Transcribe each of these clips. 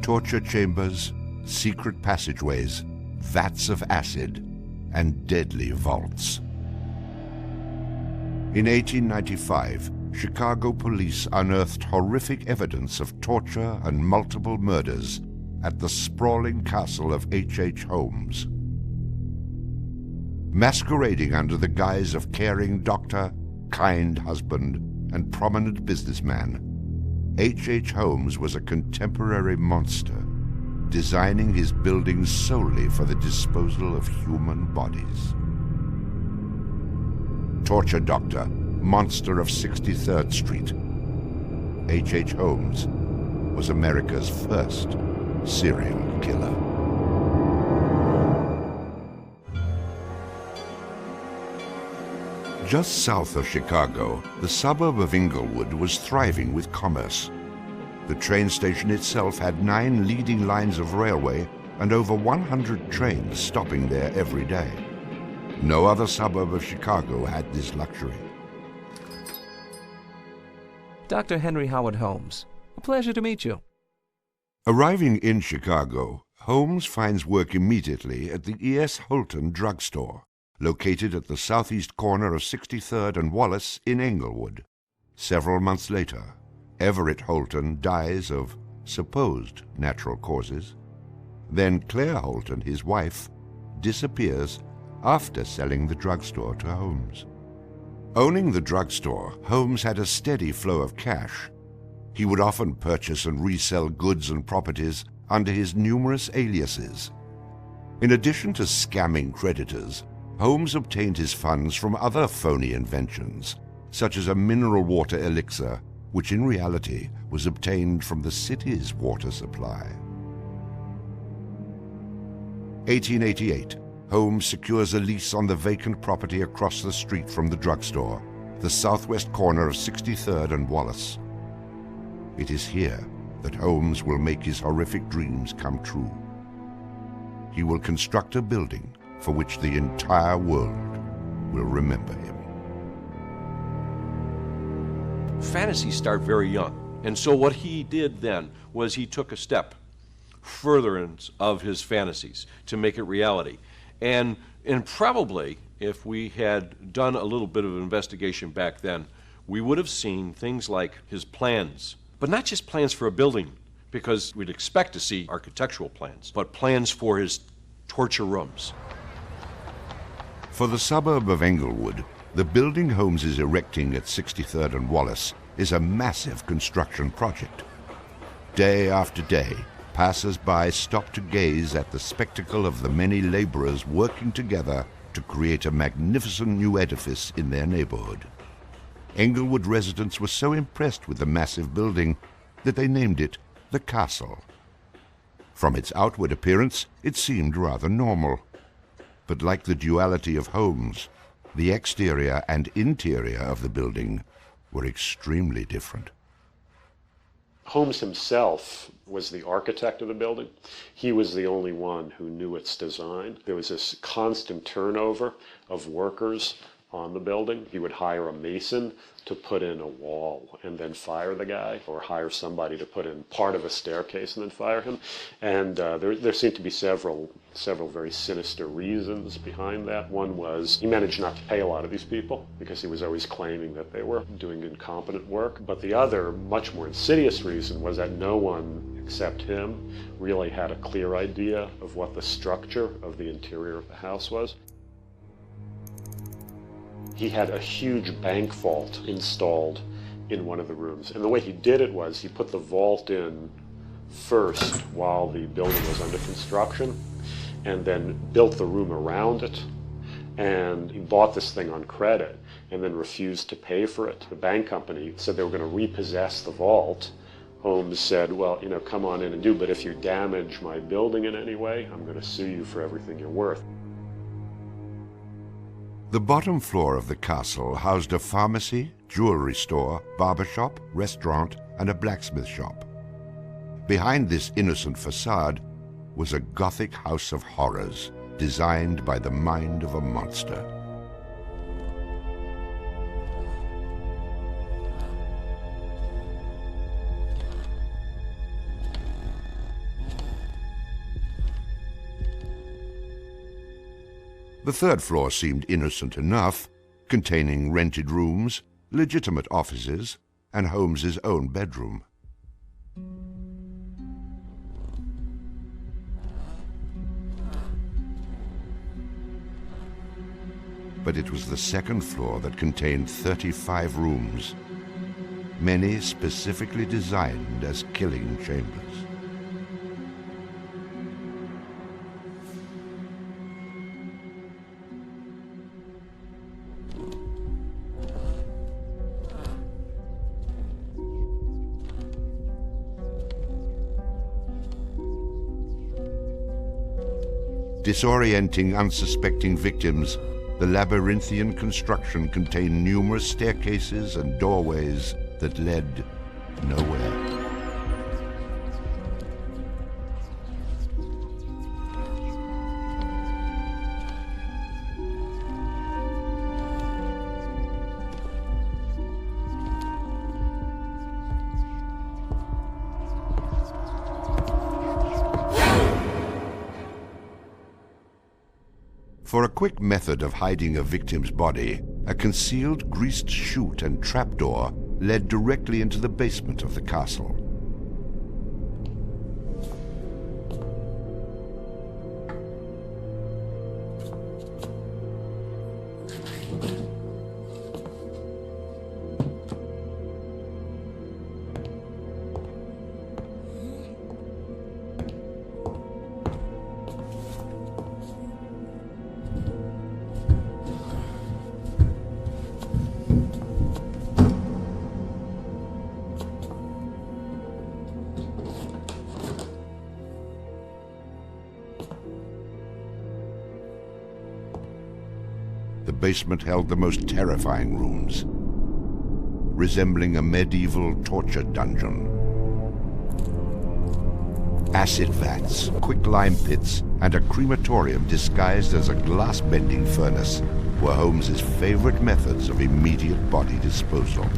torture chambers, secret passageways, vats of acid, and deadly vaults. In 1895, Chicago police unearthed horrific evidence of torture and multiple murders at the sprawling castle of H. Holmes. Masquerading under the guise of caring doctor, kind husband, and prominent businessman, H. Holmes was a contemporary monster, designing his buildings solely for the disposal of human bodies. Torture Doctor, Monster of 63rd Street. H. Holmes was America's first serial killer. Just south of Chicago, the suburb of Englewood was thriving with commerce. The train station itself had 9 leading lines of railway and over 100 trains stopping there every day. No other suburb of Chicago had this luxury. Dr. Henry Howard Holmes, a pleasure to meet you. Arriving in Chicago, Holmes finds work immediately at the E.S. Holton drugstore, located at the southeast corner of 63rd and Wallace in Englewood. Several months later, Everett Holton dies of supposed natural causes. Then Claire Holton, his wife, disappears after selling the drugstore to Holmes. Owning the drugstore, Holmes had a steady flow of cash. He would often purchase and resell goods and properties under his numerous aliases. In addition to scamming creditors, Holmes obtained his funds from other phony inventions, such as a mineral water elixir, which in reality was obtained from the city's water supply. 1888, Holmes secures a lease on the vacant property across the street from the drugstore, the southwest corner of 63rd and Wallace. It is here that Holmes will make his horrific dreams come true. He will construct a building for which the entire world will remember him. Fantasies start very young, and so what he did then was he took a step furtherance of his fantasies to make it reality. And probably, if we had done a little bit of an investigation back then, we would have seen things like his plans, but not just plans for a building, because we'd expect to see architectural plans, but plans for his torture rooms. For the suburb of Englewood, the building Holmes is erecting at 63rd and Wallace is a massive construction project. Day after day, passers-by stop to gaze at the spectacle of the many laborers working together to create a magnificent new edifice in their neighborhood. Englewood residents were so impressed with the massive building that they named it the Castle. From its outward appearance, it seemed rather normal. But like the duality of Holmes, the exterior and interior of the building were extremely different. Holmes himself was the architect of the building. He was the only one who knew its design. There was this constant turnover of workers on the building. He would hire a mason to put in a wall and then fire the guy, or hire somebody to put in part of a staircase and then fire him. And there seemed to be several very sinister reasons behind that. One was he managed not to pay a lot of these people because he was always claiming that they were doing incompetent work. But the other, much more insidious reason was that no one except him really had a clear idea of what the structure of the interior of the house was. He had a huge bank vault installed in one of the rooms. And the way he did it was he put the vault in first while the building was under construction, and then built the room around it. And he bought this thing on credit and then refused to pay for it. The bank company said they were going to repossess the vault. Holmes said, well, come on in and do, but if you damage my building in any way, I'm going to sue you for everything you're worth. The bottom floor of the castle housed a pharmacy, jewelry store, barber shop, restaurant, and a blacksmith shop. Behind this innocent facade was a Gothic house of horrors designed by the mind of a monster. The third floor seemed innocent enough, containing rented rooms, legitimate offices, and Holmes's own bedroom. But it was the second floor that contained 35 rooms, many specifically designed as killing chambers. Disorienting unsuspecting victims, the labyrinthian construction contained numerous staircases and doorways that led nowhere. For a quick method of hiding a victim's body, a concealed greased chute and trapdoor led directly into the basement of the castle. The basement held the most terrifying rooms, resembling a medieval torture dungeon. Acid vats, quicklime pits, and a crematorium disguised as a glass-bending furnace were Holmes's favorite methods of immediate body disposal.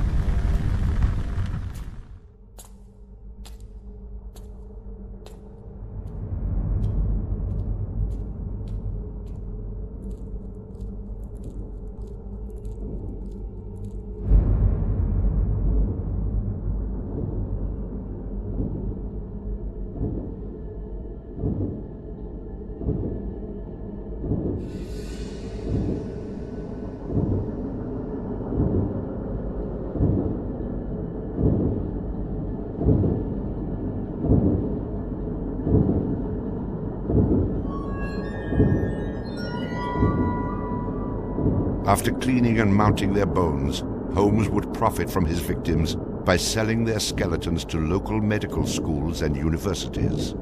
After cleaning and mounting their bones, Holmes would profit from his victims by selling their skeletons to local medical schools and universities.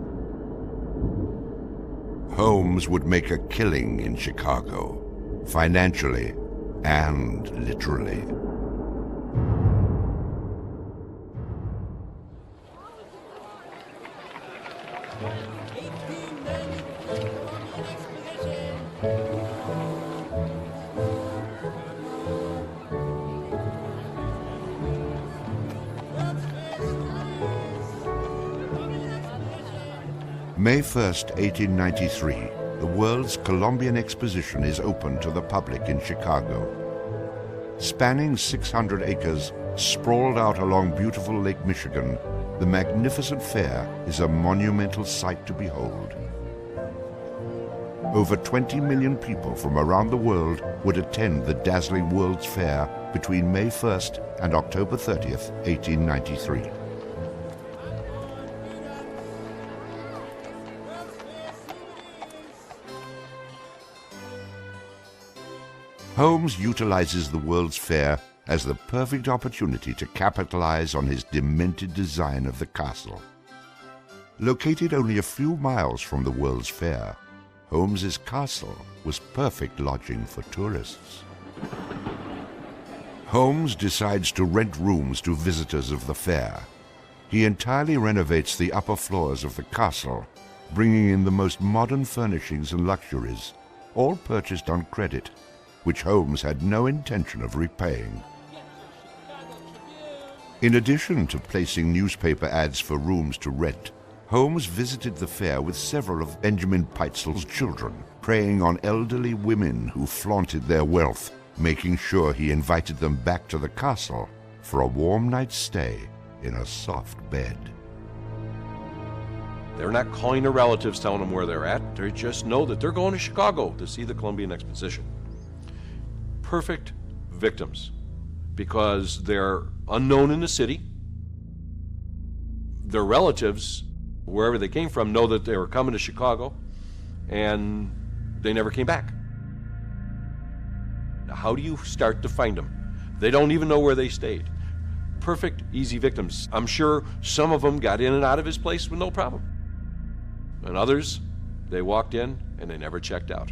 Holmes would make a killing in Chicago, financially and literally. May 1st, 1893, the World's Columbian Exposition is open to the public in Chicago. Spanning 600 acres, sprawled out along beautiful Lake Michigan, the magnificent fair is a monumental sight to behold. Over 20 million people from around the world would attend the dazzling World's Fair between May 1st and October 30th, 1893. Holmes utilizes the World's Fair as the perfect opportunity to capitalize on his demented design of the castle. Located only a few miles from the World's Fair, Holmes's castle was perfect lodging for tourists. Holmes decides to rent rooms to visitors of the fair. He entirely renovates the upper floors of the castle, bringing in the most modern furnishings and luxuries, all purchased on credit, which Holmes had no intention of repaying. In addition to placing newspaper ads for rooms to rent, Holmes visited the fair with several of Benjamin Peitzel's children, preying on elderly women who flaunted their wealth, making sure he invited them back to the castle for a warm night's stay in a soft bed. They're not calling their relatives, telling them where they're at. They just know that they're going to Chicago to see the Columbian Exposition. Perfect victims, because they're unknown in the city. Their relatives, wherever they came from, know that they were coming to Chicago, and they never came back. Now, how do you start to find them? They don't even know where they stayed. Perfect, easy victims. I'm sure some of them got in and out of his place with no problem. And others, they walked in and they never checked out.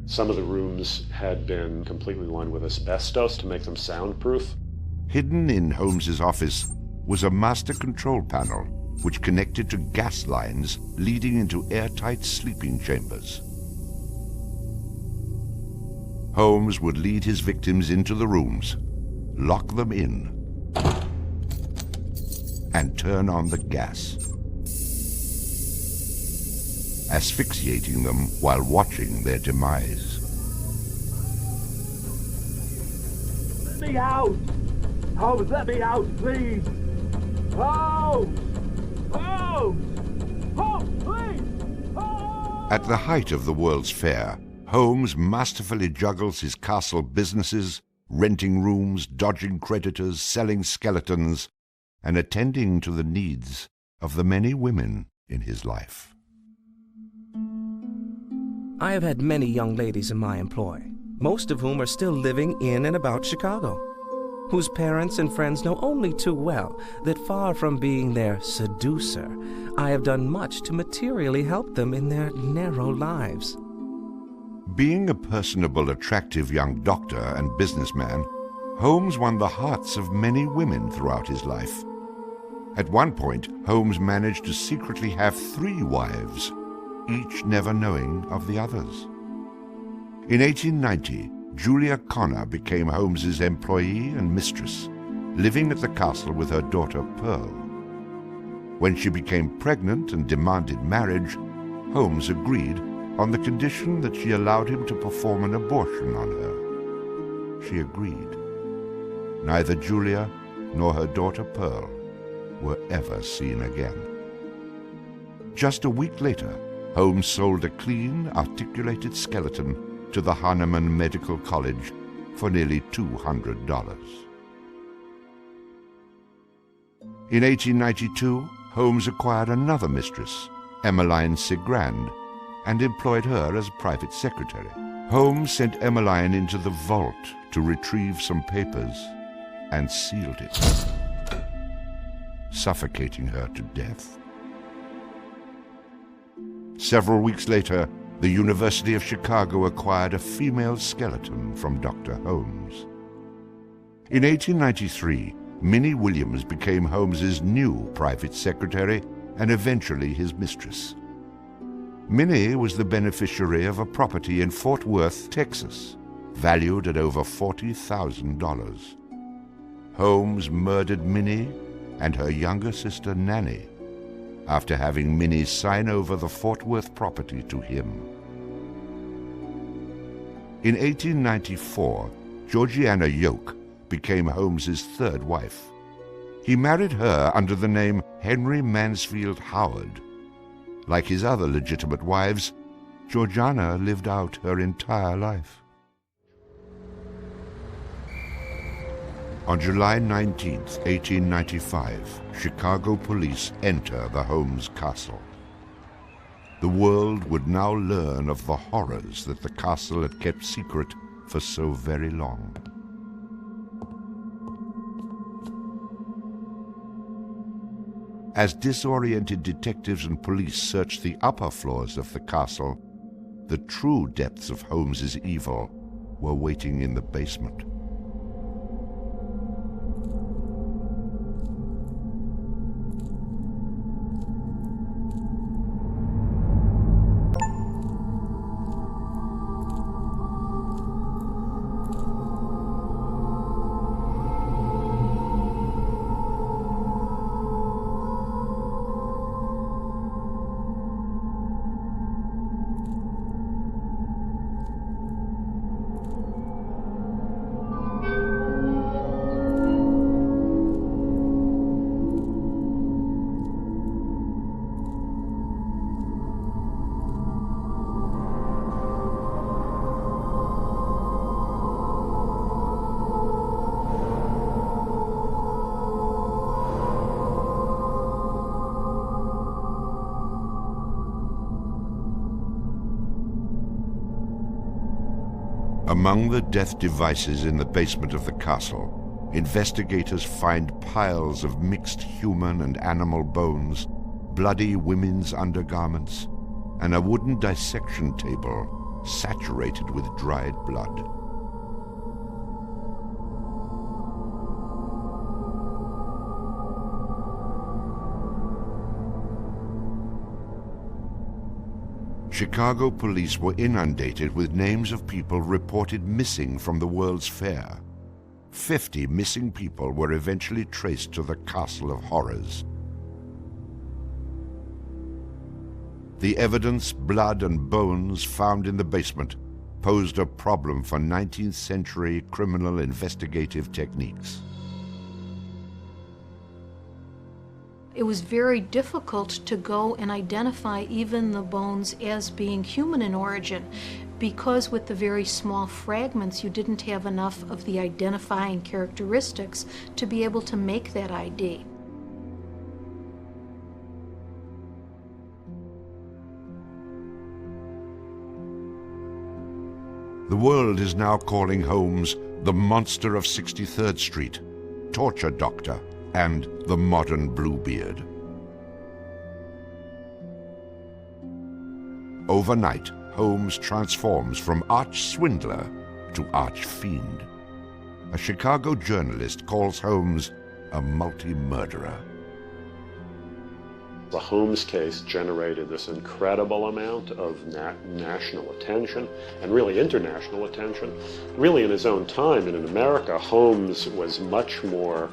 Some of the rooms had been completely lined with asbestos to make them soundproof. Hidden in Holmes's office was a master control panel which connected to gas lines leading into airtight sleeping chambers. Holmes would lead his victims into the rooms, lock them in, and turn on the gas, asphyxiating them while watching their demise. Let me out! Holmes, let me out, please! Holmes! Holmes! Holmes, please! Holmes! At the height of the World's Fair, Holmes masterfully juggles his castle businesses, renting rooms, dodging creditors, selling skeletons, and attending to the needs of the many women in his life. I have had many young ladies in my employ, most of whom are still living in and about Chicago, whose parents and friends know only too well that far from being their seducer, I have done much to materially help them in their narrow lives. Being a personable, attractive young doctor and businessman, Holmes won the hearts of many women throughout his life. At one point, Holmes managed to secretly have 3 wives, each never knowing of the others. In 1890, Julia Connor became Holmes's employee and mistress, living at the castle with her daughter Pearl. When she became pregnant and demanded marriage, Holmes agreed on the condition that she allowed him to perform an abortion on her. She agreed. Neither Julia nor her daughter Pearl were ever seen again. Just a week later, Holmes sold a clean, articulated skeleton to the Hahnemann Medical College for nearly $200. In 1892, Holmes acquired another mistress, Emmeline Sigrand, and employed her as private secretary. Holmes sent Emmeline into the vault to retrieve some papers and sealed it, suffocating her to death. Several weeks later, the University of Chicago acquired a female skeleton from Dr. Holmes. In 1893, Minnie Williams became Holmes's new private secretary and eventually his mistress. Minnie was the beneficiary of a property in Fort Worth, Texas, valued at over $40,000. Holmes murdered Minnie and her younger sister Nanny after having Minnie sign over the Fort Worth property to him. In 1894, Georgiana Yoke became Holmes's 3rd wife. He married her under the name Henry Mansfield Howard. Like his other legitimate wives, Georgiana lived out her entire life. On July 19, 1895, Chicago police enter the Holmes castle. The world would now learn of the horrors that the castle had kept secret for so very long. As disoriented detectives and police searched the upper floors of the castle, the true depths of Holmes's evil were waiting in the basement. Among the death devices in the basement of the castle, investigators find piles of mixed human and animal bones, bloody women's undergarments, and a wooden dissection table saturated with dried blood. Chicago police were inundated with names of people reported missing from the World's Fair. 50 missing people were eventually traced to the Castle of Horrors. The evidence, blood and bones found in the basement posed a problem for 19th century criminal investigative techniques. It was very difficult to go and identify even the bones as being human in origin, because with the very small fragments you didn't have enough of the identifying characteristics to be able to make that ID. The world is now calling Holmes the monster of 63rd Street, torture doctor, and the modern Bluebeard. Overnight, Holmes transforms from arch-swindler to arch-fiend. A Chicago journalist calls Holmes a multi-murderer. The Holmes case generated this incredible amount of national attention and really international attention. Really in his own time and in America, Holmes was much more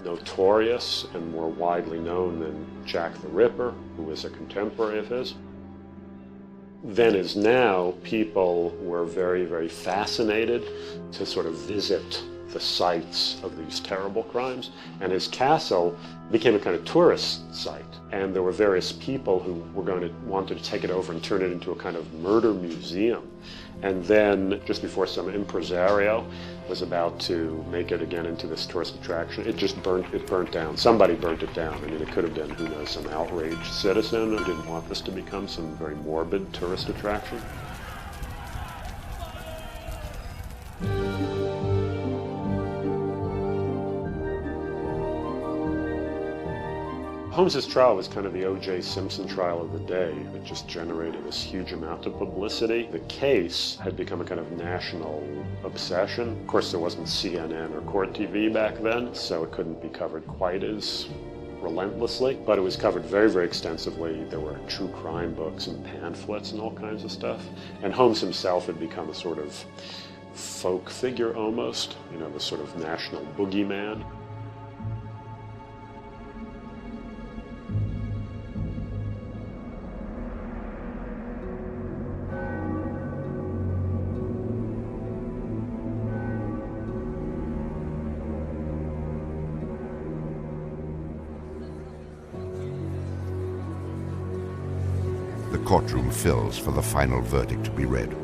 notorious and more widely known than Jack the Ripper, who was a contemporary of his. Then as now, people were very, very fascinated to sort of visit the sites of these terrible crimes, and his castle became a kind of tourist site, and there were various people who were wanted to take it over and turn it into a kind of murder museum. And then just before some impresario was about to make it again into this tourist attraction, it burnt down. Somebody burnt it down. I mean, it could have been, who knows, some outraged citizen who didn't want this to become some very morbid tourist attraction. Holmes's trial was kind of the O.J. Simpson trial of the day. It just generated this huge amount of publicity. The case had become a kind of national obsession. Of course, there wasn't CNN or Court TV back then, so it couldn't be covered quite as relentlessly, but it was covered very, very extensively. There were true crime books and pamphlets and all kinds of stuff. And Holmes himself had become a sort of folk figure almost, you know, the sort of national boogeyman. The courtroom fills for the final verdict to be read.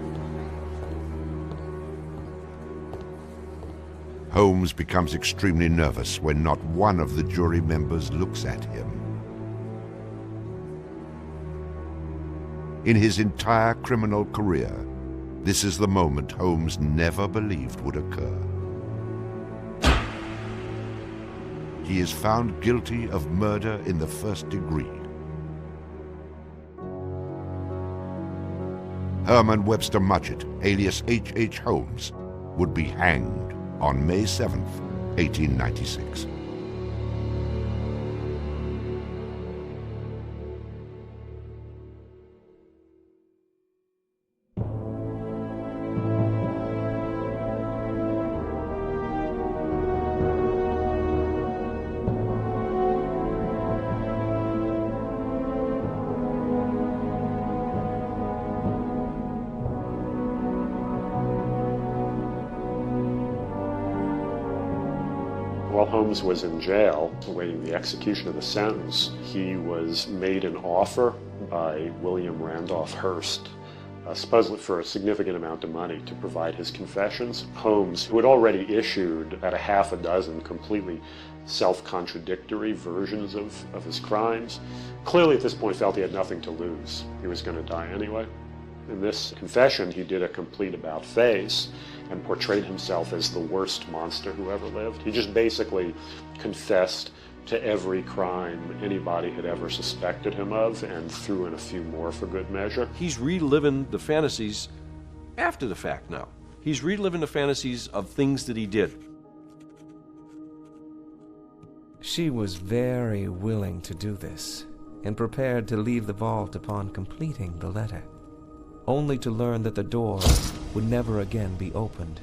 Holmes becomes extremely nervous when not one of the jury members looks at him. In his entire criminal career, this is the moment Holmes never believed would occur. He is found guilty of murder in the first degree. Herman Webster Mudgett, alias H.H. Holmes, would be hanged on May 7th, 1896. While Holmes was in jail, awaiting the execution of the sentence, he was made an offer by William Randolph Hearst, supposedly for a significant amount of money, to provide his confessions. Holmes, who had already issued about a half a dozen completely self-contradictory versions of his crimes, clearly at this point felt he had nothing to lose. He was going to die anyway. In this confession, he did a complete about-face and portrayed himself as the worst monster who ever lived. He just basically confessed to every crime anybody had ever suspected him of and threw in a few more for good measure. He's reliving the fantasies after the fact now. He's reliving the fantasies of things that he did. She was very willing to do this, and prepared to leave the vault upon completing the letter, only to learn that the door would never again be opened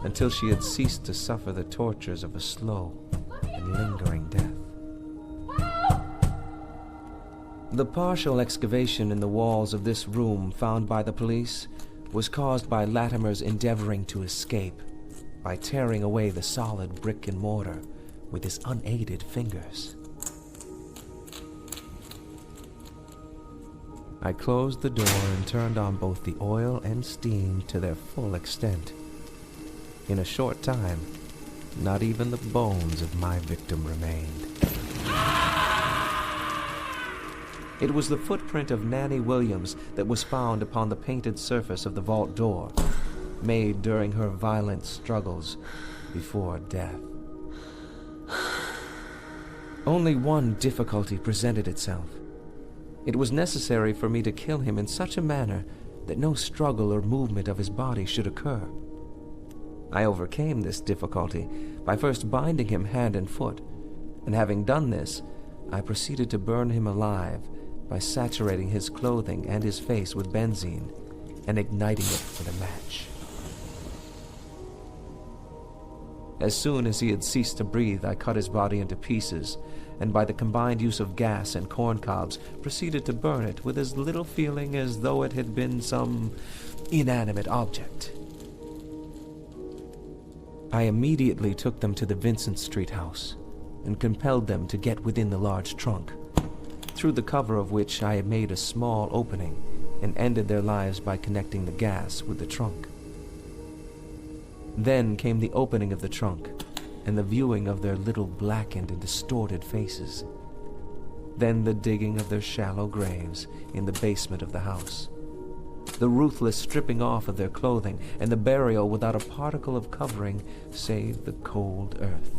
until she had ceased to suffer the tortures of a slow and lingering death. The partial excavation in the walls of this room found by the police was caused by Latimer's endeavoring to escape by tearing away the solid brick and mortar with his unaided fingers. I closed the door and turned on both the oil and steam to their full extent. In a short time, not even the bones of my victim remained. It was the footprint of Nanny Williams that was found upon the painted surface of the vault door, made during her violent struggles before death. Only one difficulty presented itself. It was necessary for me to kill him in such a manner that no struggle or movement of his body should occur. I overcame this difficulty by first binding him hand and foot, and having done this, I proceeded to burn him alive by saturating his clothing and his face with benzene and igniting it with a match. As soon as he had ceased to breathe, I cut his body into pieces, and by the combined use of gas and corn cobs, proceeded to burn it with as little feeling as though it had been some inanimate object. I immediately took them to the Vincent Street house and compelled them to get within the large trunk, through the cover of which I had made a small opening and ended their lives by connecting the gas with the trunk. Then came the opening of the trunk and the viewing of their little blackened and distorted faces. Then the digging of their shallow graves in the basement of the house. The ruthless stripping off of their clothing and the burial without a particle of covering save the cold earth.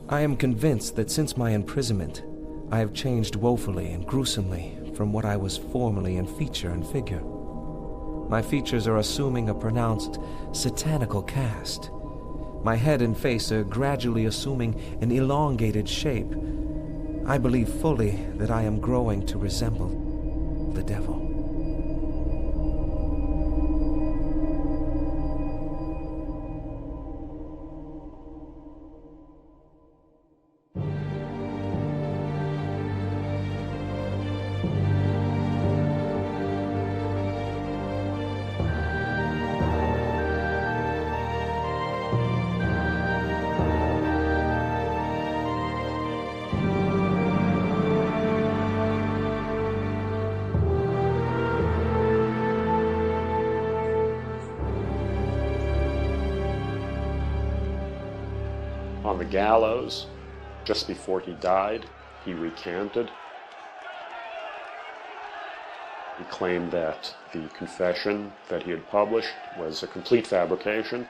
I am convinced that since my imprisonment, I have changed woefully and gruesomely from what I was formerly in feature and figure. My features are assuming a pronounced satanical cast. My head and face are gradually assuming an elongated shape. I believe fully that I am growing to resemble the devil. On the gallows, just before he died, he recanted. He claimed that the confession that he had published was a complete fabrication.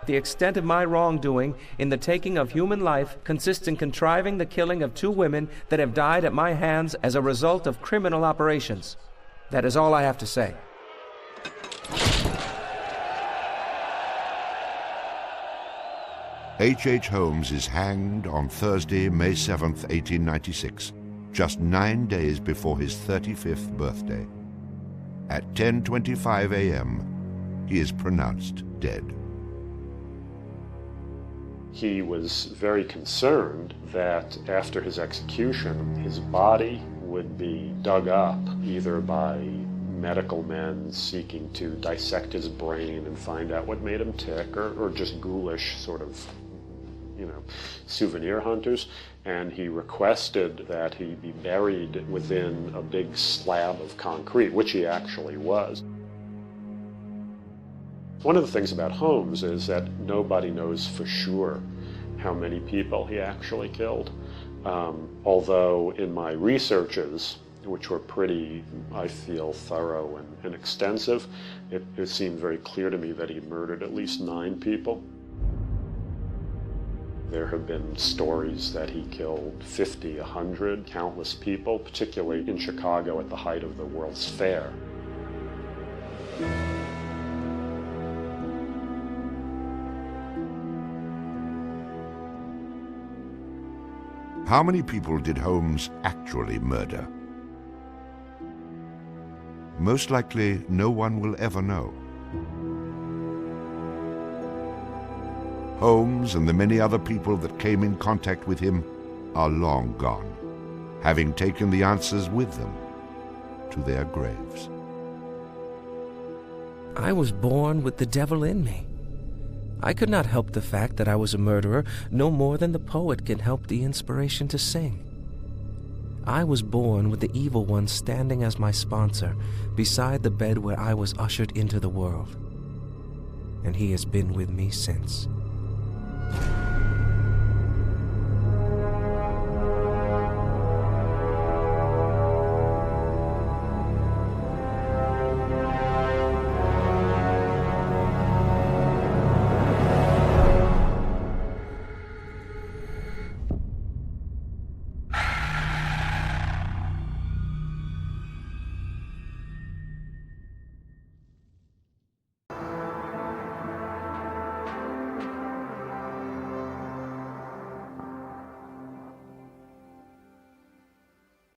The extent of my wrongdoing in the taking of human life consists in contriving the killing of 2 women that have died at my hands as a result of criminal operations. That is all I have to say. H. Holmes is hanged on Thursday, May 7th, 1896, just 9 days before his 35th birthday. At 10:25 a.m., he is pronounced dead. He was very concerned that after his execution, his body would be dug up either by medical men seeking to dissect his brain and find out what made him tick, or just ghoulish sort of, souvenir hunters. And he requested that he be buried within a big slab of concrete, which he actually was. One of the things about Holmes is that nobody knows for sure how many people he actually killed. Although in my researches, which were pretty, I feel, thorough and extensive, it seemed very clear to me that he murdered at least 9 people. There have been stories that he killed 50, 100, countless people, particularly in Chicago at the height of the World's Fair. How many people did Holmes actually murder? Most likely, no one will ever know. Holmes and the many other people that came in contact with him are long gone, having taken the answers with them to their graves. I was born with the devil in me. I could not help the fact that I was a murderer no more than the poet can help the inspiration to sing. I was born with the evil one standing as my sponsor beside the bed where I was ushered into the world. And he has been with me since.